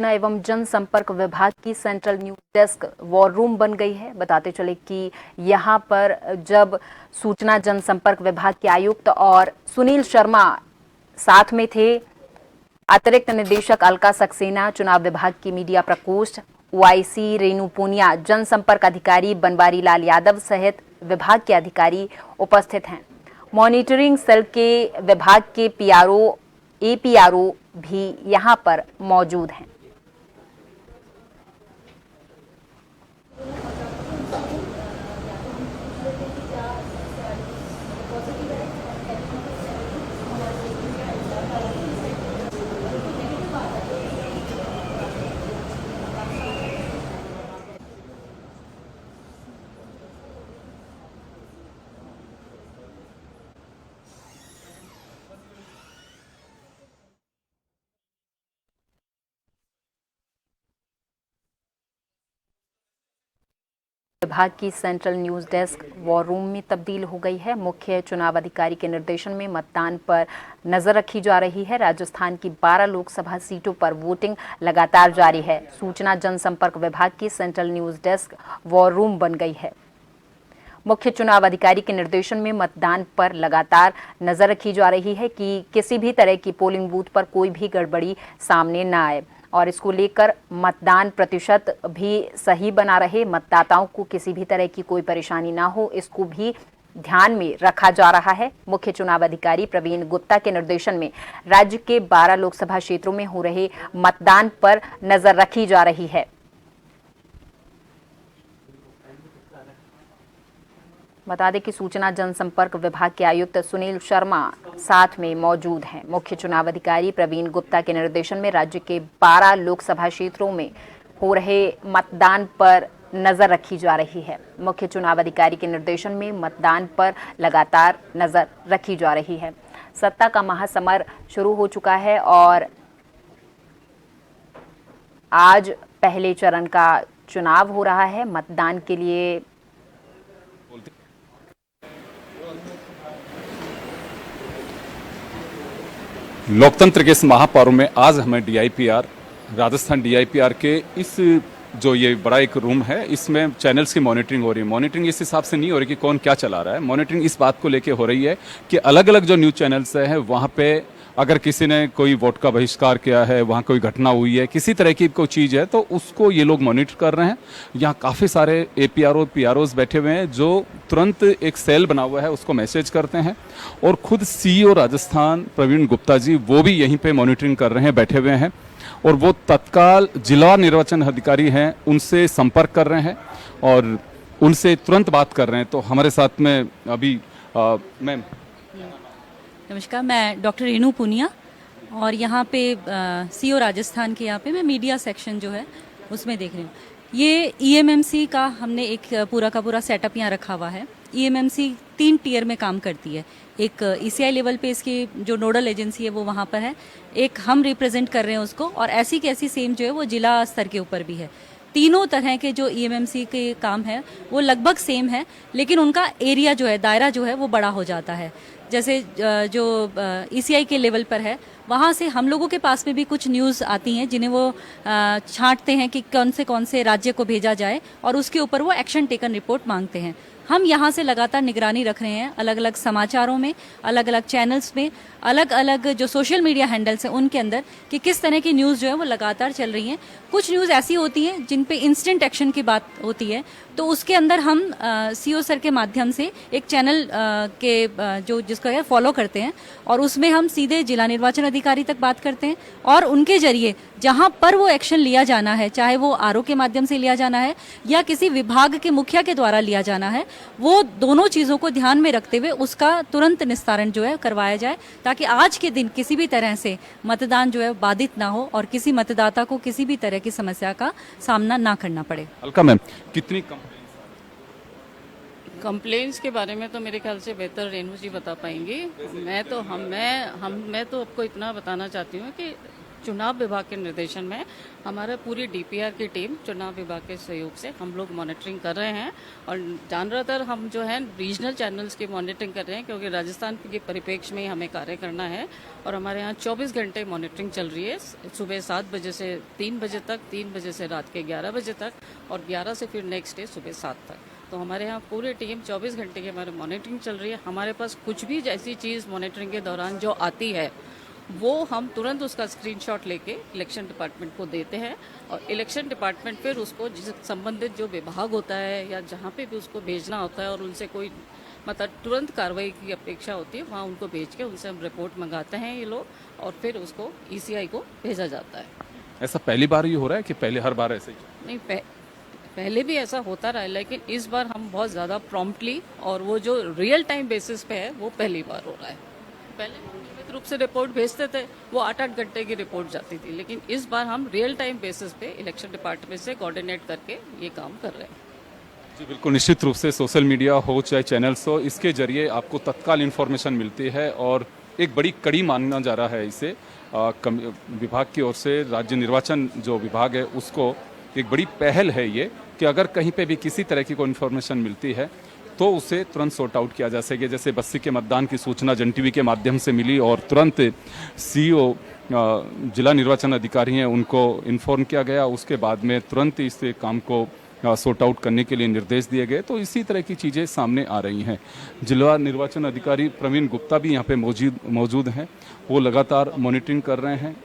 सूचना एवं जनसंपर्क विभाग की central news desk war room बन गई है। बताते चले कि यहां पर जब सूचना जनसंपर्क विभाग के आयुक्त और सुनील शर्मा साथ में थे, अतिरिक्त निदेशक अलका सक्सेना, चुनाव विभाग की मीडिया प्रकोष्ठ ओआईसी रेणु पूनिया, जनसंपर्क अधिकारी बनवारी लाल यादव सहित विभाग के अधिकारी उपस्थित हैं। मॉनिटरिंग सेल के विभाग के पीआरओ एपीआरओ भी यहां पर मौजूद हैं। विभाग की central news desk war room में तब्दील हो गई है। मुख्य चुनाव अधिकारी के निर्देशन में मतदान पर नजर रखी जा रही है। राजस्थान की 12 लोकसभा सीटों पर वोटिंग लगातार जारी है। सूचना जनसंपर्क विभाग की central news desk war room बन गई है। मुख्य चुनाव अधिकारी के निर्देशन में मतदान पर लगातार नजर रखी जा रही है कि किसी भी तरह की पोलिंग बूथ पर कोई भी गड़बड़ी सामने न आए और इसको लेकर मतदान प्रतिशत भी सही बना रहे, मतदाताओं को किसी भी तरह की कोई परेशानी ना हो, इसको भी ध्यान में रखा जा रहा है। मुख्य चुनाव अधिकारी प्रवीण गुप्ता के निर्देशन में राज्य के 12 लोकसभा क्षेत्रों में हो रहे मतदान पर नजर रखी जा रही है। बता दें कि सूचना जनसंपर्क विभाग के आयुक्त सुनील शर्मा साथ में मौजूद हैं। मुख्य चुनाव अधिकारी प्रवीण गुप्ता के निर्देशन में राज्य के 12 लोकसभा क्षेत्रों में हो रहे मतदान पर नजर रखी जा रही है। मुख्य चुनाव अधिकारी के निर्देशन में मतदान पर लगातार नजर रखी जा रही है। सत्ता का महासमर शुरू हो चुका है और आज पहले चरण का चुनाव हो रहा है। मतदान के लिए लोकतंत्र के इस महापर्व में आज हमें डीआईपीआर, राजस्थान डीआईपीआर के इस जो ये बड़ा एक रूम है, इसमें चैनल्स की मॉनिटरिंग हो रही है। मॉनिटरिंग इस हिसाब से नहीं हो रही कि कौन क्या चला रहा है। मॉनिटरिंग इस बात को लेके हो रही है कि अलग अलग जो न्यूज चैनल्स हैं वहाँ पे अगर किसी ने कोई वोट का बहिष्कार किया है, वहाँ कोई घटना हुई है, किसी तरह की कोई चीज़ है, तो उसको ये लोग मॉनिटर कर रहे हैं। यहाँ काफ़ी सारे एपीआरओ पीआरओज बैठे हुए हैं जो तुरंत एक सेल बना हुआ है उसको मैसेज करते हैं और खुद सीईओ राजस्थान प्रवीण गुप्ता जी वो भी यहीं पे मॉनिटरिंग कर रहे हैं, बैठे हुए हैं और वो तत्काल जिला निर्वाचन अधिकारी हैं उनसे संपर्क कर रहे हैं और उनसे तुरंत बात कर रहे हैं। तो हमारे साथ में अभी मैम नमस्कार, मैं डॉक्टर रेणु पूनिया और यहाँ पे सीईओ राजस्थान के यहाँ पे मैं मीडिया सेक्शन जो है उसमें देख रही हूँ। ये ईएमएमसी का हमने एक पूरा का पूरा सेटअप यहाँ रखा हुआ है। ईएमएमसी 3 टियर में काम करती है। एक ईसीआई लेवल पे इसकी जो नोडल एजेंसी है वो वहाँ पर है, एक हम रिप्रेजेंट कर रहे हैं उसको और ऐसी की ऐसी सेम जो है वो जिला स्तर के ऊपर भी है। तीनों तरह के जो ईएमएमसी के काम है वो लगभग सेम है, लेकिन उनका एरिया जो है, दायरा जो है वो बड़ा हो जाता है। जैसे जो ईसीआई के लेवल पर है वहाँ से हम लोगों के पास में भी कुछ न्यूज़ आती हैं जिन्हें वो छांटते हैं कि कौन से राज्य को भेजा जाए और उसके ऊपर वो एक्शन टेकन रिपोर्ट मांगते हैं। हम यहाँ से लगातार निगरानी रख रहे हैं अलग अलग समाचारों में, अलग अलग चैनल्स में, अलग अलग जो सोशल मीडिया हैंडल्स हैं उनके अंदर कि किस तरह की न्यूज़ जो है वो लगातार चल रही हैं। कुछ न्यूज़ ऐसी होती हैं जिन पे इंस्टेंट एक्शन की बात होती है, तो उसके अंदर हम सीईओ सर के माध्यम से एक चैनल के जो जिसको फॉलो करते हैं और उसमें हम सीधे जिला निर्वाचन अधिकारी तक बात करते हैं और उनके जरिए जहां पर वो एक्शन लिया जाना है, चाहे वो आरओ के माध्यम से लिया जाना है या किसी विभाग के मुखिया के द्वारा लिया जाना है, वो दोनों चीज़ों को ध्यान में रखते हुए उसका तुरंत निस्तारण जो है करवाया जाए ताकि आज के दिन किसी भी तरह से मतदान जो है बाधित ना हो और किसी मतदाता को किसी भी तरह की समस्या का सामना ना करना पड़े। अलका मैम, कितनी कंप्लेंट्स के बारे में तो मेरे ख्याल से बेहतर रेणु जी बता पाएंगी। मैं तो आपको इतना बताना चाहती हूँ कि चुनाव विभाग के निर्देशन में हमारा पूरी डीपीआर की टीम चुनाव विभाग के सहयोग से हम लोग मॉनिटरिंग कर रहे हैं और ज़्यादातर हम जो है रीजनल चैनल्स की मॉनिटरिंग कर रहे हैं क्योंकि राजस्थान के परिप्रेक्ष्य में ही हमें कार्य करना है और हमारे यहाँ 24 घंटे मॉनिटरिंग चल रही है, सुबह 7 बजे से 3 बजे तक, 3 बजे से रात के 11 बजे तक और 11 से फिर नेक्स्ट डे सुबह 7 तक। तो हमारे यहाँ पूरी टीम 24 घंटे की हमारी मॉनिटरिंग चल रही है। हमारे पास कुछ भी ऐसी चीज़ मॉनिटरिंग के दौरान जो आती है वो हम तुरंत उसका स्क्रीनशॉट लेके इलेक्शन डिपार्टमेंट को देते हैं और इलेक्शन डिपार्टमेंट फिर उसको जिस संबंधित जो विभाग होता है या जहाँ पे भी उसको भेजना होता है और उनसे कोई मतलब तुरंत कार्रवाई की अपेक्षा होती है वहाँ उनको भेज के उनसे हम रिपोर्ट मंगाते हैं ये लोग और फिर उसको ईसीआई को भेजा जाता है। ऐसा पहली बार ये हो रहा है कि पहले हर बार ऐसे ही? नहीं, पहले भी ऐसा होता रहा है लेकिन इस बार हम बहुत ज़्यादा प्रॉम्प्टली और वो जो रियल टाइम बेसिस पे है वो पहली बार हो रहा है। पहले नियमित रूप से रिपोर्ट भेजते थे, वो 8-8 घंटे की रिपोर्ट जाती थी, लेकिन इस बार हम रियल टाइम बेसिस पे इलेक्शन डिपार्टमेंट से कोऑर्डिनेट करके ये काम कर रहे हैं। जी बिल्कुल, निश्चित रूप से सोशल मीडिया हो चाहे चैनल्स हो, इसके जरिए आपको तत्काल इन्फॉर्मेशन मिलती है और एक बड़ी कड़ी माना जा रहा है इसे विभाग की ओर से। राज्य निर्वाचन जो विभाग है उसको एक बड़ी पहल है ये कि अगर कहीं पे भी किसी तरह की कोई इन्फॉर्मेशन मिलती है तो उसे तुरंत सॉर्ट आउट किया जा सके। जैसे बस्सी के मतदान की सूचना जन टीवी के माध्यम से मिली और तुरंत सीईओ जिला निर्वाचन अधिकारी हैं उनको इन्फॉर्म किया गया, उसके बाद में तुरंत इस काम को सॉर्ट आउट करने के लिए निर्देश दिए गए। तो इसी तरह की चीज़ें सामने आ रही हैं। जिला निर्वाचन अधिकारी प्रवीण गुप्ता भी यहाँ पे मौजूद हैं, वो लगातार मॉनिटरिंग कर रहे हैं